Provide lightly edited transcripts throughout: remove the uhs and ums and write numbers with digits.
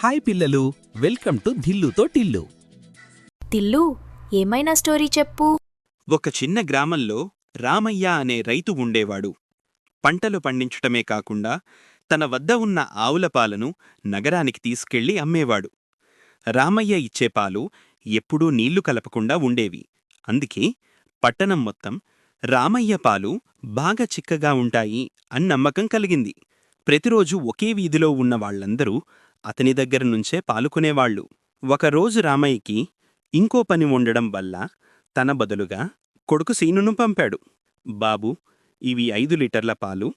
Hi పిల్లలు, welcome to ధిల్లుతో Tillu. Tillu, ఏమైనా story చెప్పు. ఒక చిన్న గ్రామంలో రామయ్య అనే రైతు ఉండేవాడు. పంటలు పండించటమే కాకుండా తన వద్ద ఉన్న ఆవుల పాలను నగరానికి తీసుకెళ్లి అమ్మేవాడు. రామయ్య ఇచ్చే పాలు ఎప్పుడూ నీళ్లు కలపకుండా ఉండేవి. అందుకే పట్టణం మొత్తం రామయ్య పాలు బాగా చిక్కగా ఉంటాయి అని నమ్మకం కలిగింది. ప్రతిరోజు ఒకే వీధిలో ఉన్న వాళ్లందరూ అతని దగ్గర నుంచే పాలు కొనేవాళ్లు. ఒకరోజు రామయ్యకి ఇంకో పని ఉండడం వల్ల తన బదులుగా కొడుకు సీనును పంపాడు. బాబూ, ఇవి 5 లీటర్ల పాలు,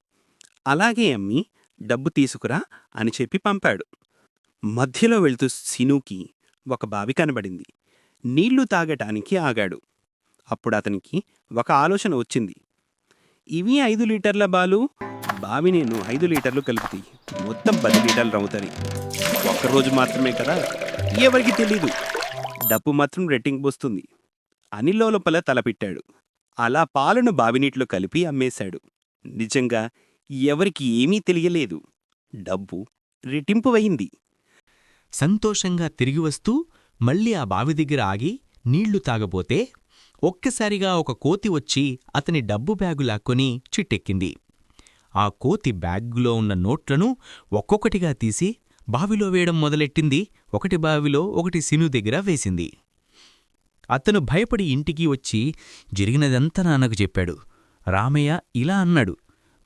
అలాగే అమ్మి డబ్బు తీసుకురా అని చెప్పి పంపాడు. మధ్యలో వెళ్తూ సీనుకి ఒక బావి కనబడింది. నీళ్లు తాగటానికి ఆగాడు. అప్పుడు అతనికి ఒక ఆలోచన వచ్చింది. ఇవి 5 లీటర్ల బాలు, బావి నేను 5 లీటర్లు కలిపితే మొత్తం 10 లీటర్లు అవుతాయి. ఒక్కరోజు మాత్రమే కదా, ఎవరికి తెలీదు, డబ్బు మాత్రం రెట్టింపు వస్తుంది అని లోపల తలపెట్టాడు. అలా పాలను బావినీటిలో కలిపి అమ్మేశాడు. నిజంగా ఎవరికి ఏమీ తెలియలేదు. డబ్బు రెట్టింపువయింది. సంతోషంగా తిరిగి వస్తూ మళ్ళీ ఆ బావి దగ్గర ఆగి నీళ్లు తాగబోతే ఒక్కసారిగా ఒక కోతి వచ్చి అతని డబ్బు బ్యాగు లాక్కొని చిట్టెక్కింది. ఆ కోతి బ్యాగులో ఉన్న నోట్లను ఒక్కొక్కటిగా తీసి బావిలో వేయడం మొదలెట్టింది. ఒకటి బావిలో ఒకటి సీను దగ్గర వేసింది. అతను భయపడి ఇంటికి వచ్చి జరిగినదంతా నాన్నకు చెప్పాడు. రామయ్య ఇలా అన్నాడు,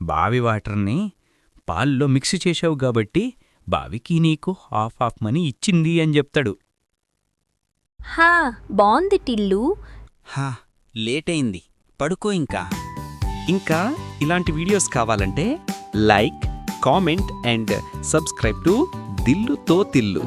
బావి వాటర్ని పాల్లో మిక్స్ చేశావు కాబట్టి బావికి నీకు హాఫ్ మనీ ఇచ్చింది అని చెప్తాడు. హా, బాంది టిల్లు. హా, లేటైంది, పడుకో. ఇంకా ఇలాంటి వీడియోస్ కావాలంటే like, comment and subscribe to దిల్లుతో తిల్లు.